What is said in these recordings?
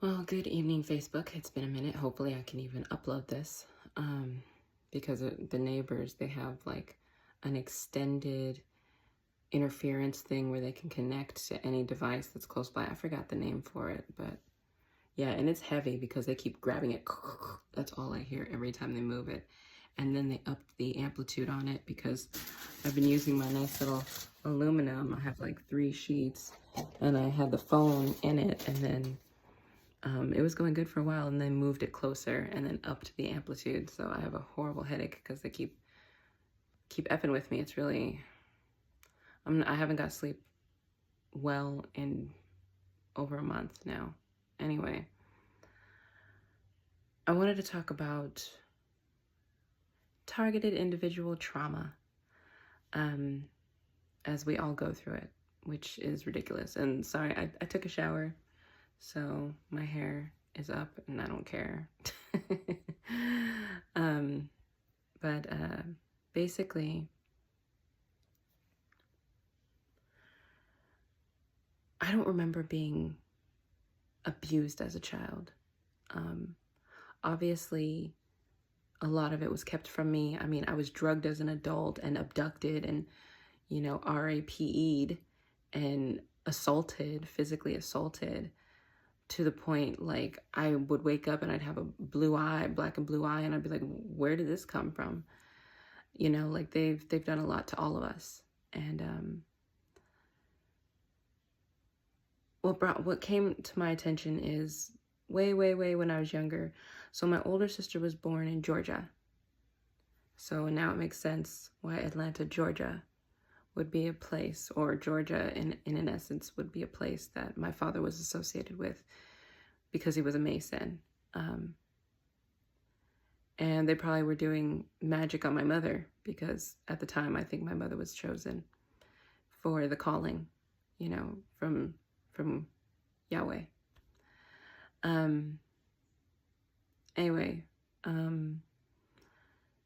Well, good evening, Facebook. It's been a minute. Hopefully, I can even upload this because the neighbors, they have like an extended interference thing where they can connect to any device that's close by. I forgot the name for it, but yeah, and it's heavy because they keep grabbing it. That's all I hear every time they move it. And then they up the amplitude on it because I've been using my nice little aluminum. I have like 3 sheets and I had the phone in it, and then it was going good for a while, and then moved it closer and then upped the amplitude. So I have a horrible headache because they keep effing with me. It's really, I haven't got sleep well in over a month now. Anyway, I wanted to talk about targeted individual trauma, as we all go through it, which is ridiculous. And sorry, I took a shower, so my hair is up and I don't care. But basically, I don't remember being abused as a child. Obviously, a lot of it was kept from me. I mean, I was drugged as an adult and abducted and, RAPE'd and assaulted, physically assaulted, to the point like I would wake up and I'd have a black and blue eye, and I'd be like, where did this come from? Like they've done a lot to all of us. And what came to my attention is way when I was younger. So my older sister was born in Georgia. So now it makes sense why Atlanta, Georgia would be a place, or Georgia in an essence would be a place that my father was associated with because he was a Mason. And they probably were doing magic on my mother because at the time I think my mother was chosen for the calling, from Yahweh. Anyway,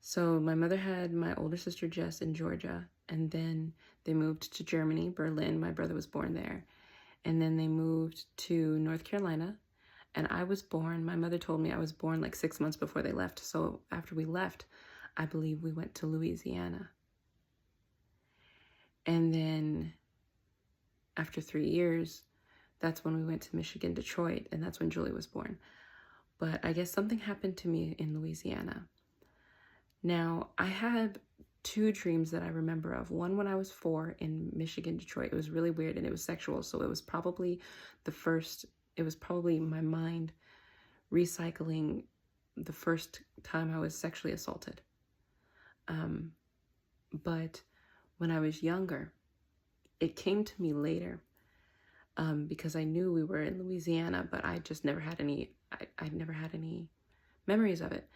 so my mother had my older sister Jess in Georgia, and then they moved to Germany, Berlin. My brother was born there. And then they moved to North Carolina, and I was born, my mother told me I was born like 6 months before they left. So after we left, I believe we went to Louisiana. And then after 3 years, that's when we went to Michigan, Detroit, and that's when Julie was born. But I guess something happened to me in Louisiana. Now, I had 2 dreams that I remember of. One when I was 4 in Michigan, Detroit. It was really weird and it was sexual. So it was probably my mind recycling the first time I was sexually assaulted. But when I was younger, it came to me later, because I knew we were in Louisiana, but I just never had any, I never had any memories of it.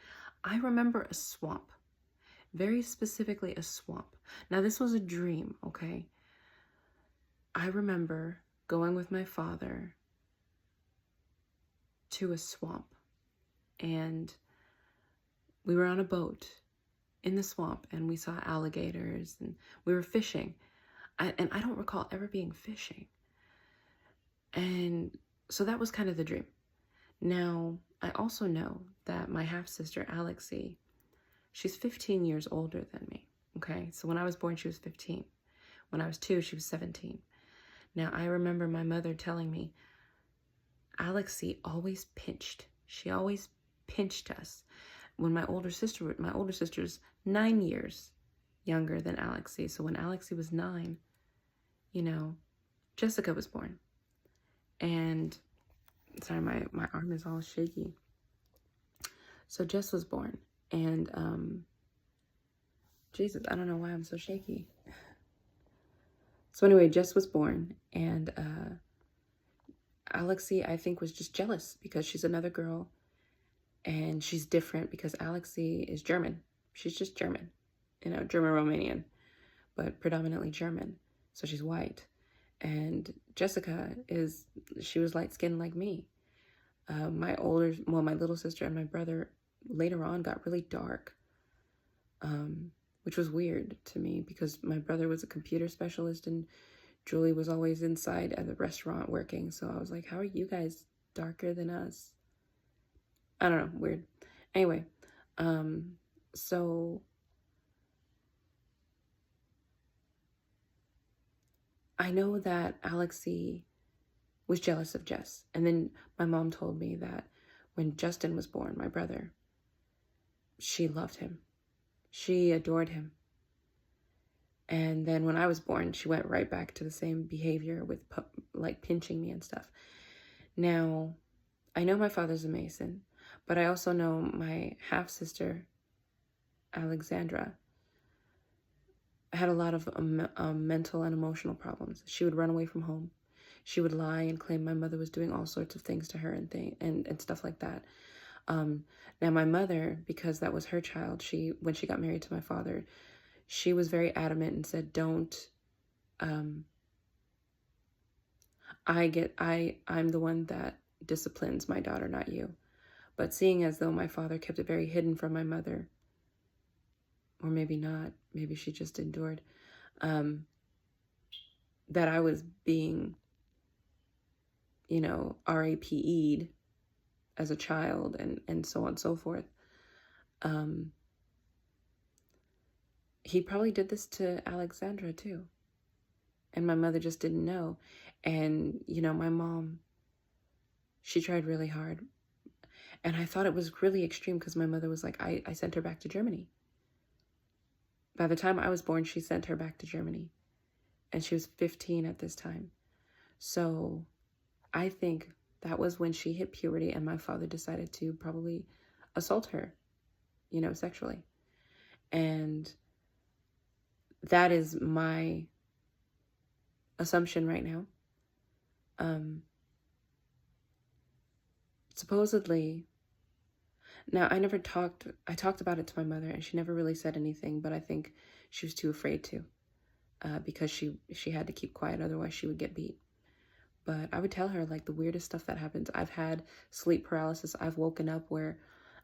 I remember a swamp, very specifically a swamp. Now this was a dream, okay? I remember going with my father to a swamp, and we were on a boat in the swamp, and we saw alligators, and we were fishing. And I don't recall ever being fishing. And so that was kind of the dream. Now, I also know that my half-sister, Alexie, she's 15 years older than me, okay? So when I was born, she was 15. When I was 2, she was 17. Now, I remember my mother telling me, Alexie always pinched. She always pinched us. When my older sister's 9 years younger than Alexie. So when Alexie was 9, Jessica was born. And sorry, my arm is all shaky. So Jess was born, and Jesus, I don't know why I'm so shaky. So anyway, Jess was born, and Alexie, I think, was just jealous because she's another girl, and she's different because Alexie is German. She's just German, German-Romanian, but predominantly German. So she's white. And Jessica she was light-skinned like me. My little sister and my brother later on got really dark, which was weird to me because my brother was a computer specialist and Julie was always inside at the restaurant working. So I was like, how are you guys darker than us. I don't know, weird. Anyway, so I know that Alexi was jealous of Jess. And then my mom told me that when Justin was born, my brother, she loved him. She adored him. And then when I was born, she went right back to the same behavior with like pinching me and stuff. Now, I know my father's a Mason, but I also know my half-sister, Alexandra, had a lot of mental and emotional problems. She would run away from home. She would lie and claim my mother was doing all sorts of things to her and stuff like that. Now my mother, because that was her child, when she got married to my father, she was very adamant and said, don't, I'm the one that disciplines my daughter, not you. But seeing as though my father kept it very hidden from my mother, or maybe not, maybe she just endured, that I was being, RAPE'd as a child and so on and so forth. He probably did this to Alexandra too. And my mother just didn't know. And, my mom, she tried really hard. And I thought it was really extreme because my mother was like, I sent her back to Germany. By the time I was born, she sent her back to Germany. And she was 15 at this time. So I think that was when she hit puberty and my father decided to probably assault her, sexually. And that is my assumption right now. Supposedly, now I talked about it to my mother and she never really said anything, but I think she was too afraid to, because she had to keep quiet, otherwise she would get beat. But I would tell her like the weirdest stuff that happens. I've had sleep paralysis. I've woken up where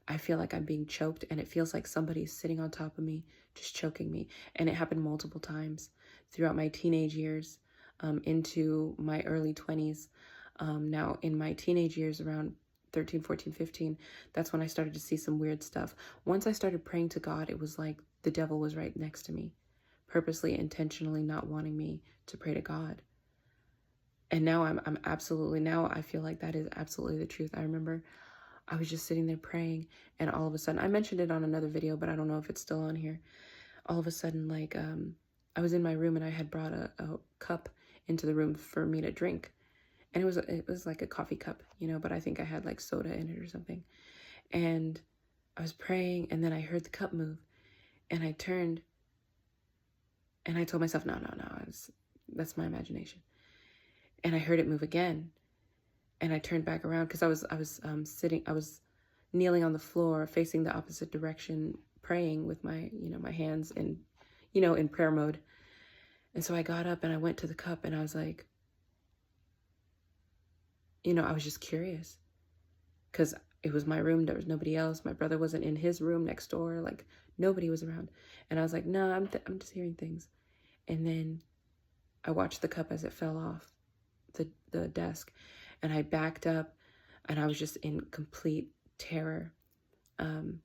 I feel like I'm being choked and it feels like somebody's sitting on top of me, just choking me. And it happened multiple times throughout my teenage years, into my early 20s. Now in my teenage years, around 13, 14, 15, that's when I started to see some weird stuff. Once I started praying to God, it was like the devil was right next to me, purposely, intentionally not wanting me to pray to God. And now now I feel like that is absolutely the truth. I remember I was just sitting there praying and all of a sudden, I mentioned it on another video, but I don't know if it's still on here. All of a sudden, like, I was in my room and I had brought a cup into the room for me to drink. And it was like a coffee cup, but I think I had like soda in it or something. And I was praying and then I heard the cup move and I turned and I told myself, no, that's my imagination. And I heard it move again. And I turned back around because I was kneeling on the floor facing the opposite direction, praying with my, my hands in, in prayer mode. And so I got up and I went to the cup and I was like, I was just curious because it was my room. There was nobody else. My brother wasn't in his room next door. Like nobody was around. And I was like, no, I'm just hearing things. And then I watched the cup as it fell off the desk and I backed up and I was just in complete terror. And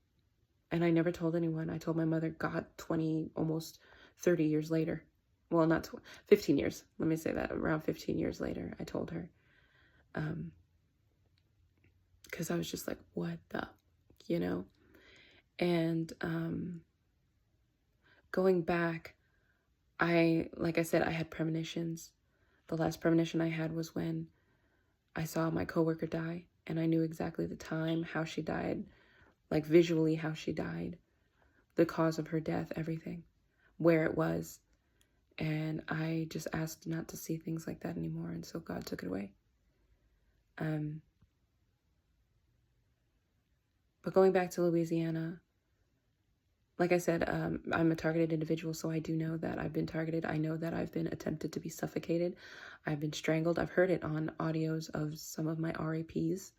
I never told anyone. I told my mother, God, 20, almost 30 years later. Well, not 15 years. Let me say that. Around 15 years later, I told her. Because I was just like, what the, And going back, like I said, I had premonitions. The last premonition I had was when I saw my coworker die, and I knew exactly the time, how she died, like visually how she died, the cause of her death, everything, where it was. And I just asked not to see things like that anymore, and so God took it away. But going back to Louisiana, like I said, I'm a targeted individual, so I do know that I've been targeted. I know that I've been attempted to be suffocated. I've been strangled. I've heard it on audios of some of my RAPs,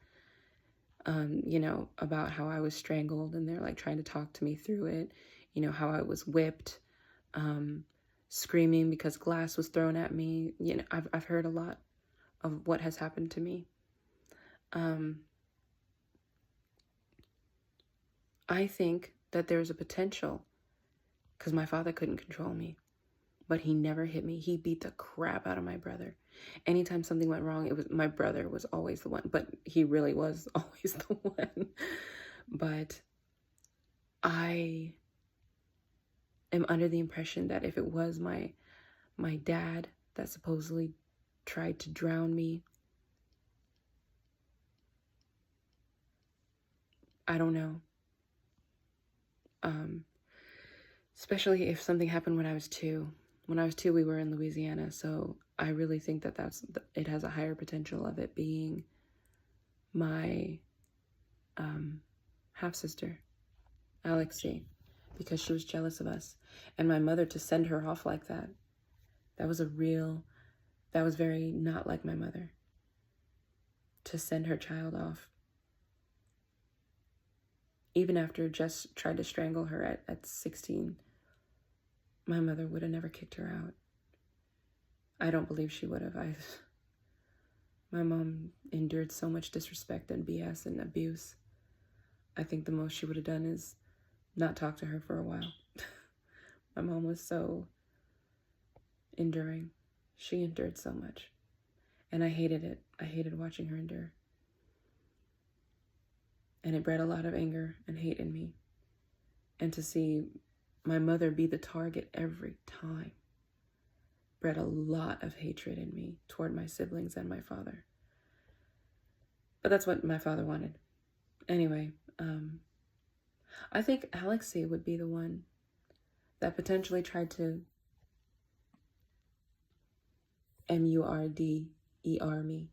about how I was strangled and they're like trying to talk to me through it, how I was whipped, screaming because glass was thrown at me. I've heard a lot of what has happened to me. I think that there's a potential, because my father couldn't control me, but he never hit me. He beat the crap out of my brother. Anytime something went wrong, it was my brother was always the one, but he really was always the one. But I am under the impression that if it was my dad that supposedly tried to drown me, I don't know. Especially if something happened when I was 2. When I was 2, we were in Louisiana, so I really think that it has a higher potential of it being my half-sister, Alexei, because she was jealous of us. And my mother, to send her off like that, that was very not like my mother, to send her child off. Even after Jess tried to strangle her at 16, my mother would have never kicked her out. I don't believe she would have. My mom endured so much disrespect and BS and abuse. I think the most she would have done is not talk to her for a while. My mom was so enduring. She endured so much. And I hated it. I hated watching her endure. And it bred a lot of anger and hate in me. And to see my mother be the target every time bred a lot of hatred in me toward my siblings and my father. But that's what my father wanted. Anyway, I think Alexei would be the one that potentially tried to murder me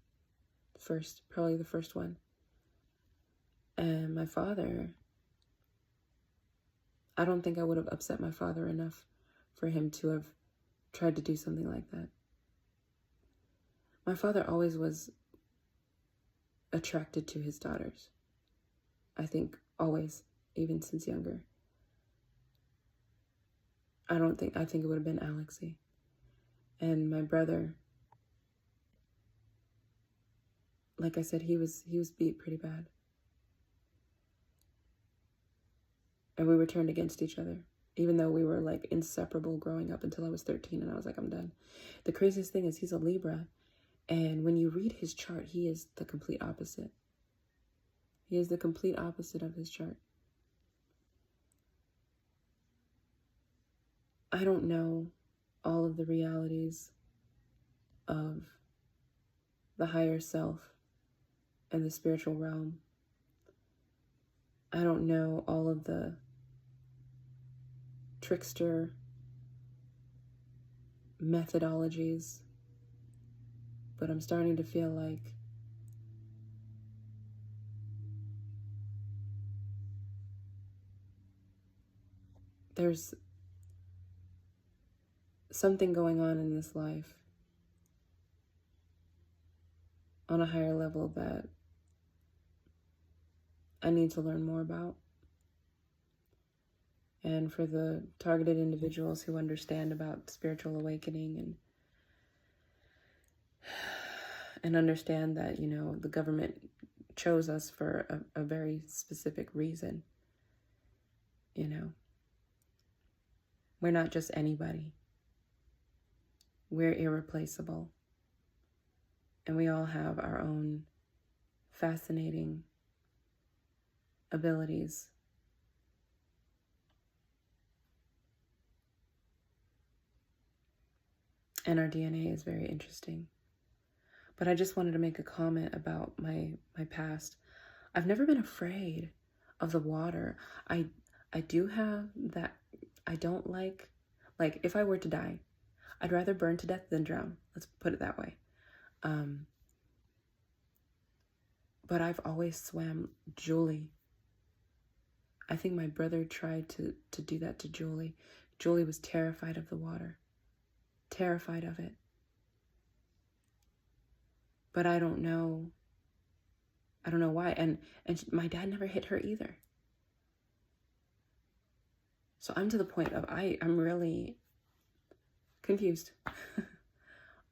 first, probably the first one. And my father, I don't think I would have upset my father enough for him to have tried to do something like that. My father always was attracted to his daughters. I think always, even since younger. I think it would have been Alexei. And my brother, like I said, he was beat pretty bad. And we were turned against each other, even though we were like inseparable growing up until I was 13, and I was like, I'm done. The craziest thing is he's a Libra, and when you read his chart, he is the complete opposite. He is the complete opposite of his chart. I don't know all of the realities of the higher self and the spiritual realm. I don't know all of the trickster methodologies, but I'm starting to feel like there's something going on in this life on a higher level that I need to learn more about. And for the targeted individuals who understand about spiritual awakening and understand that, you know, the government chose us for a very specific reason. You know, we're not just anybody. We're irreplaceable. And we all have our own fascinating abilities. And our DNA is very interesting. But I just wanted to make a comment about my past. I've never been afraid of the water. I do have that. I don't like if I were to die, I'd rather burn to death than drown. Let's put it that way. But I've always swam Julie. I think my brother tried to do that to Julie. Julie was terrified of the water. Terrified of it. But I don't know why. And my dad never hit her either. So I'm to the point of I'm really confused.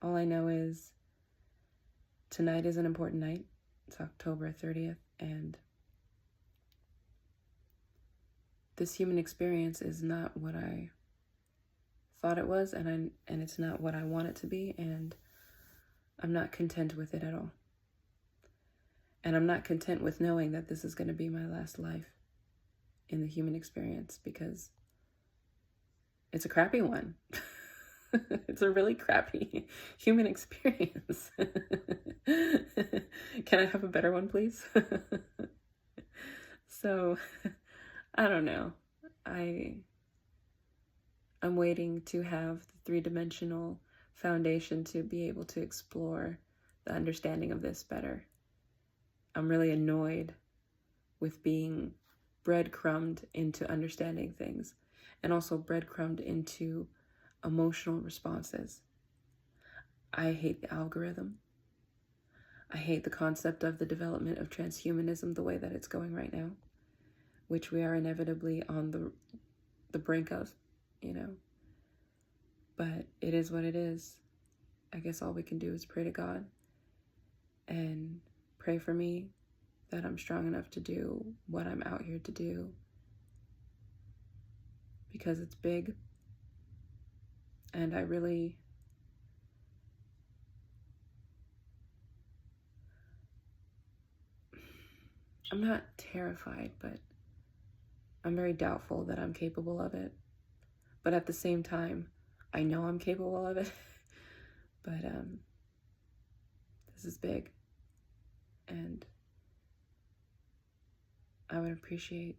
All I know is tonight is an important night. It's October 30th, and this human experience is not what I thought it was, and it's not what I want it to be, and I'm not content with it at all. And I'm not content with knowing that this is going to be my last life in the human experience, because it's a crappy one. It's a really crappy human experience. Can I have a better one, please? So, I don't know. I'm waiting to have the three-dimensional foundation to be able to explore the understanding of this better. I'm really annoyed with being breadcrumbed into understanding things, and also breadcrumbed into emotional responses. I hate the algorithm. I hate the concept of the development of transhumanism the way that it's going right now, which we are inevitably on the brink of, But it is what it is. I guess all we can do is pray to God and pray for me that I'm strong enough to do what I'm out here to do, because it's big. And I'm not terrified, but I'm very doubtful that I'm capable of it. But at the same time, I know I'm capable of it. But this is big. And I would appreciate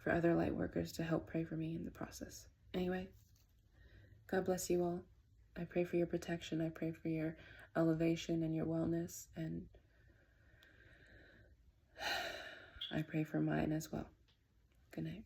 for other light workers to help pray for me in the process. Anyway, God bless you all. I pray for your protection. I pray for your elevation and your wellness. And I pray for mine as well. Good night.